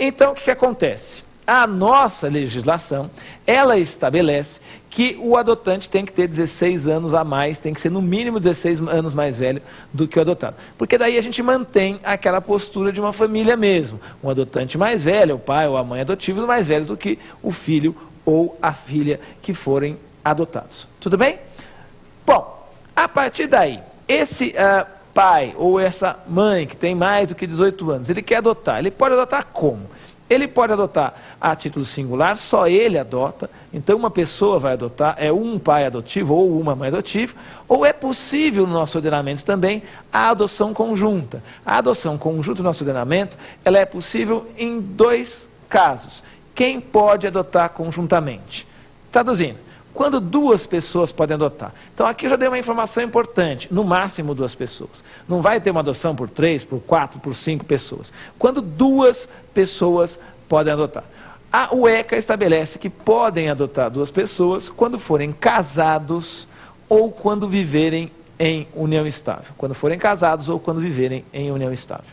Então, o que acontece? A nossa legislação, ela estabelece que o adotante tem que ter 16 anos a mais, tem que ser no mínimo 16 anos mais velho do que o adotado. Porque daí a gente mantém aquela postura de uma família mesmo. Um adotante mais velho, o pai ou a mãe adotivos mais velhos do que o filho ou a filha que forem adotados. Tudo bem? Bom, a partir daí, esse pai ou essa mãe que tem mais do que 18 anos, ele quer adotar, ele pode adotar como? Ele pode adotar a título singular, só ele adota, então uma pessoa vai adotar, é um pai adotivo ou uma mãe adotiva, ou é possível no nosso ordenamento também a adoção conjunta. A adoção conjunta no nosso ordenamento, ela é possível em 2 casos. Quem pode adotar conjuntamente? Traduzindo, quando 2 pessoas podem adotar. Então aqui eu já dei uma informação importante, no máximo 2 pessoas. Não vai ter uma adoção por 3, por 4, por 5 pessoas. Quando 2 pessoas podem adotar. O ECA estabelece que podem adotar 2 pessoas quando forem casados ou quando viverem em união estável. Quando forem casados ou quando viverem em união estável.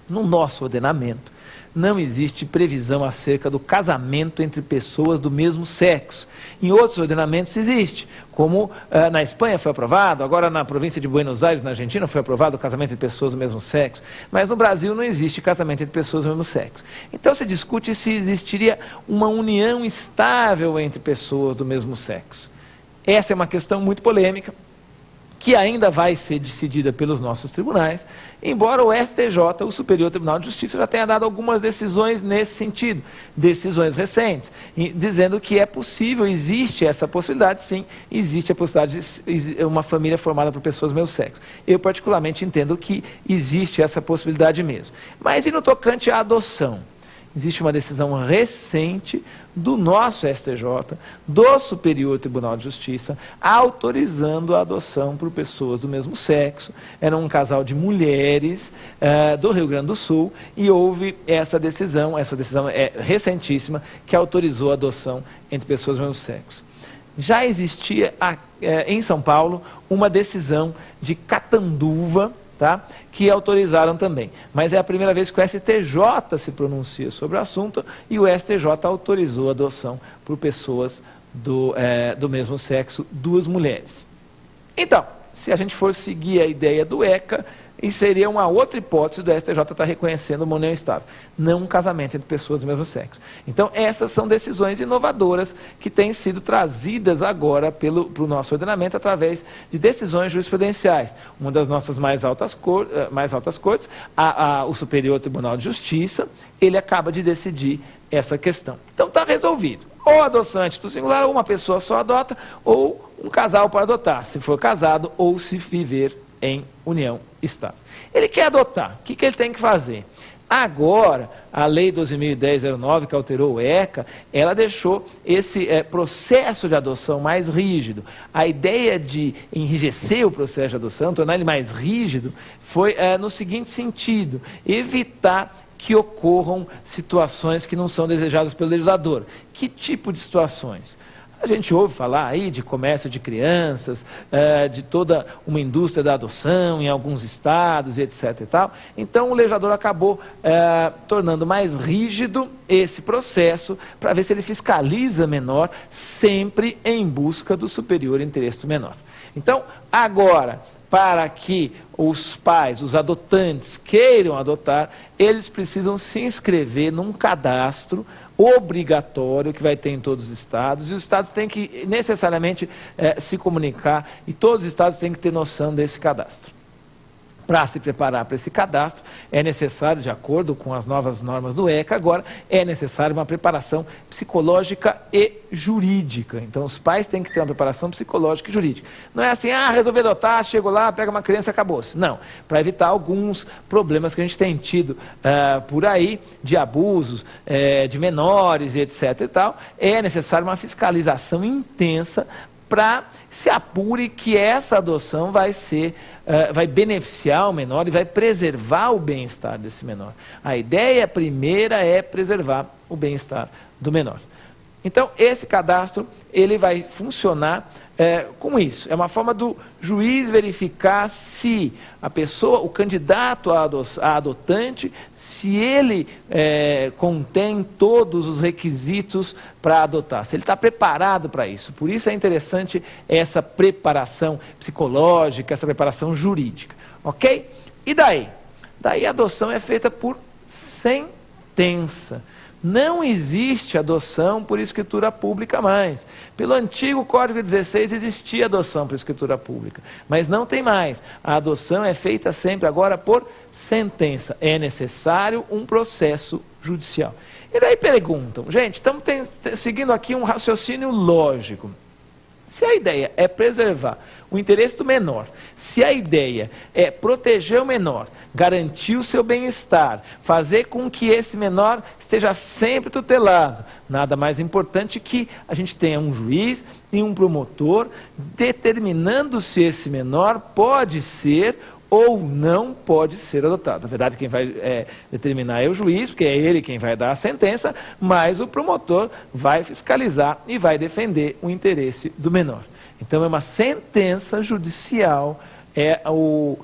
No nosso ordenamento, não existe previsão acerca do casamento entre pessoas do mesmo sexo. Em outros ordenamentos existe, como na Espanha foi aprovado, agora na província de Buenos Aires, na Argentina, foi aprovado o casamento entre pessoas do mesmo sexo, mas no Brasil não existe casamento entre pessoas do mesmo sexo. Então se discute se existiria uma união estável entre pessoas do mesmo sexo. Essa é uma questão muito polêmica, que ainda vai ser decidida pelos nossos tribunais, embora o STJ, o Superior Tribunal de Justiça, já tenha dado algumas decisões nesse sentido, decisões recentes, dizendo que é possível, existe essa possibilidade, sim, existe a possibilidade de uma família formada por pessoas do mesmo sexo. Eu particularmente entendo que existe essa possibilidade mesmo. Mas e no tocante à adoção? Existe uma decisão recente do nosso STJ, do Superior Tribunal de Justiça, autorizando a adoção por pessoas do mesmo sexo. Era um casal de mulheres do Rio Grande do Sul e houve essa decisão é recentíssima, que autorizou a adoção entre pessoas do mesmo sexo. Já existia em São Paulo uma decisão de Catanduva, tá? Que autorizaram também. Mas é a primeira vez que o STJ se pronuncia sobre o assunto e o STJ autorizou a adoção por pessoas do mesmo sexo, 2 mulheres. Então, se a gente for seguir a ideia do ECA, isso seria uma outra hipótese do STJ estar reconhecendo uma união estável, não um casamento entre pessoas do mesmo sexo. Então, essas são decisões inovadoras que têm sido trazidas agora para o nosso ordenamento através de decisões jurisprudenciais. Uma das nossas mais altas cortes, o Superior Tribunal de Justiça, ele acaba de decidir essa questão. Então, está resolvido. Ou adoção a título singular, ou uma pessoa só adota, ou um casal pode adotar, se for casado ou se viver em união estável. Ele quer adotar, o que ele tem que fazer? Agora, a Lei 12.010/09, que alterou o ECA, ela deixou esse processo de adoção mais rígido. A ideia de enrijecer o processo de adoção, tornar ele mais rígido, foi no seguinte sentido: evitar que ocorram situações que não são desejadas pelo legislador. Que tipo de situações? A gente ouve falar aí de comércio de crianças, de toda uma indústria da adoção em alguns estados, e etc. e tal. Então, o legislador acabou tornando mais rígido esse processo para ver se ele fiscaliza menor, sempre em busca do superior interesse do menor. Então, agora, para que os pais, os adotantes, queiram adotar, eles precisam se inscrever num cadastro obrigatório que vai ter em todos os estados, e os estados têm que necessariamente se comunicar, e todos os estados têm que ter noção desse cadastro. Para se preparar para esse cadastro, é necessário, de acordo com as novas normas do ECA, agora é necessário uma preparação psicológica e jurídica. Então, os pais têm que ter uma preparação psicológica e jurídica. Não é assim, resolvi adotar, chego lá, pega uma criança e acabou-se. Não, para evitar alguns problemas que a gente tem tido por aí, de abusos, de menores e etc. e tal, é necessário uma fiscalização intensa para se apure que essa adoção vai beneficiar o menor e vai preservar o bem-estar desse menor. A ideia primeira é preservar o bem-estar do menor. Então, esse cadastro, ele vai funcionar com isso. É uma forma do juiz verificar se a pessoa, o candidato a adotante, se ele contém todos os requisitos para adotar, se ele está preparado para isso. Por isso é interessante essa preparação psicológica, essa preparação jurídica. Ok? E daí? Daí a adoção é feita por sentença. Não existe adoção por escritura pública mais. Pelo antigo Código 16 existia adoção por escritura pública, mas não tem mais. A adoção é feita sempre agora por sentença. É necessário um processo judicial. E daí perguntam, gente, estamos seguindo aqui um raciocínio lógico. Se a ideia é preservar o interesse do menor, se a ideia é proteger o menor, garantir o seu bem-estar, fazer com que esse menor esteja sempre tutelado, nada mais importante que a gente tenha um juiz e um promotor determinando se esse menor pode ser ou não pode ser adotado. Na verdade, quem vai determinar é o juiz, porque é ele quem vai dar a sentença, mas o promotor vai fiscalizar e vai defender o interesse do menor. Então, é uma sentença judicial, é o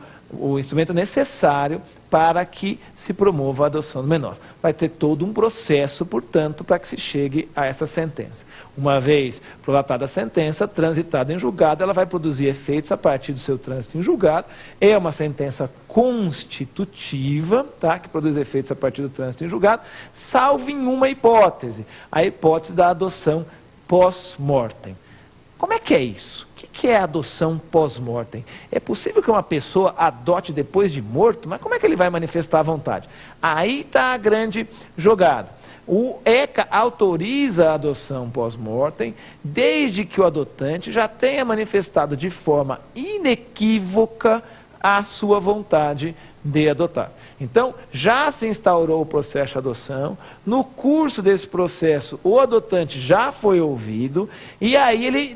instrumento necessário para que se promova a adoção do menor. Vai ter todo um processo, portanto, para que se chegue a essa sentença. Uma vez prolatada a sentença, transitada em julgado, ela vai produzir efeitos a partir do seu trânsito em julgado. É uma sentença constitutiva, tá? Que produz efeitos a partir do trânsito em julgado, salvo em uma hipótese, a hipótese da adoção pós-mortem. Como é que é isso? O que é adoção pós-mortem? É possível que uma pessoa adote depois de morto? Mas como é que ele vai manifestar a vontade? Aí está a grande jogada. O ECA autoriza a adoção pós-mortem, desde que o adotante já tenha manifestado de forma inequívoca a sua vontade de adotar. Então, já se instaurou o processo de adoção, no curso desse processo, o adotante já foi ouvido, e aí ele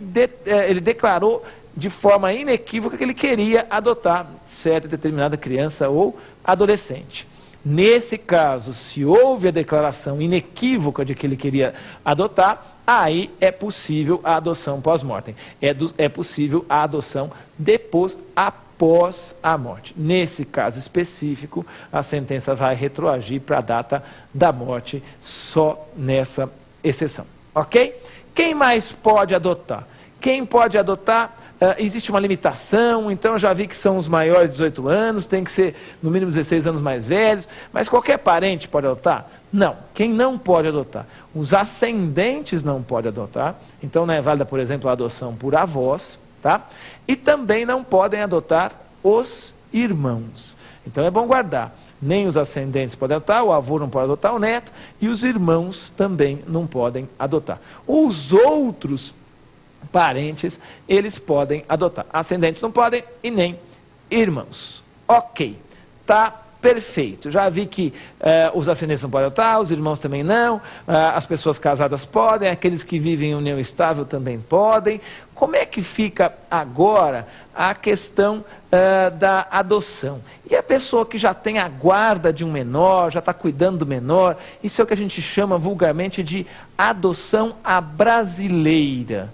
declarou de forma inequívoca que ele queria adotar certa determinada criança ou adolescente. Nesse caso, se houve a declaração inequívoca de que ele queria adotar, aí é possível a adoção pós-mortem. É possível a adoção após a morte. Nesse caso específico, a sentença vai retroagir para a data da morte, só nessa exceção. Ok? Quem mais pode adotar? Quem pode adotar? Existe uma limitação, então eu já vi que são os maiores de 18 anos, tem que ser no mínimo 16 anos mais velhos, mas qualquer parente pode adotar? Não. Quem não pode adotar? Os ascendentes não podem adotar, então não é válida, por exemplo, a adoção por avós, tá? E também não podem adotar os irmãos. Então é bom guardar, nem os ascendentes podem adotar, o avô não pode adotar o neto, e os irmãos também não podem adotar. Os outros parentes, eles podem adotar. Ascendentes não podem e nem irmãos. Ok, tá perfeito. Já vi que os ascendentes não podem adotar, os irmãos também não, as pessoas casadas podem, aqueles que vivem em união estável também podem. Como é que fica agora a questão da adoção? E a pessoa que já tem a guarda de um menor, já está cuidando do menor, isso é o que a gente chama vulgarmente de adoção à brasileira.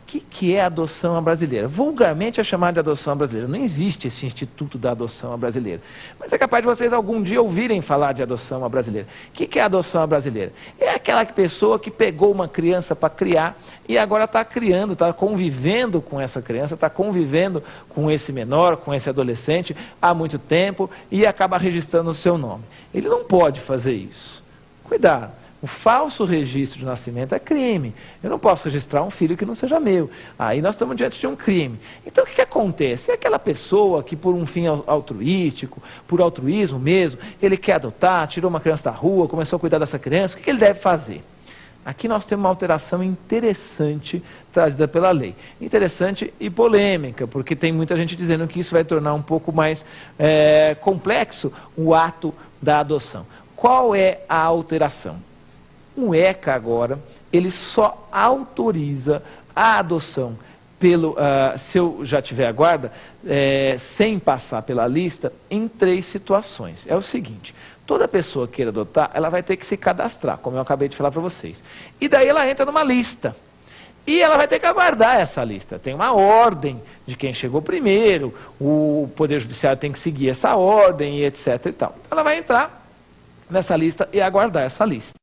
O que é adoção à brasileira? Vulgarmente é chamado de adoção à brasileira. Não existe esse instituto da adoção à brasileira. Mas é capaz de vocês algum dia ouvirem falar de adoção à brasileira. O que é adoção à brasileira? É aquela pessoa que pegou uma criança para criar e agora está criando, está convivendo com essa criança, está convivendo com esse menor, com esse adolescente há muito tempo e acaba registrando o seu nome. Ele não pode fazer isso. Cuidado. O falso registro de nascimento é crime. Eu não posso registrar um filho que não seja meu. Aí nós estamos diante de um crime. Então o que acontece? É aquela pessoa que por um fim altruístico, por altruísmo mesmo, ele quer adotar, tirou uma criança da rua, começou a cuidar dessa criança, o que ele deve fazer? Aqui nós temos uma alteração interessante trazida pela lei. Interessante e polêmica, porque tem muita gente dizendo que isso vai tornar um pouco mais complexo o ato da adoção. Qual é a alteração? O ECA agora, ele só autoriza a adoção, se eu já tiver a guarda, sem passar pela lista, em 3 situações. É o seguinte, toda pessoa que queira adotar, ela vai ter que se cadastrar, como eu acabei de falar para vocês. E daí ela entra numa lista. E ela vai ter que aguardar essa lista. Tem uma ordem de quem chegou primeiro, o Poder Judiciário tem que seguir essa ordem, e etc. e tal. Ela vai entrar nessa lista e aguardar essa lista.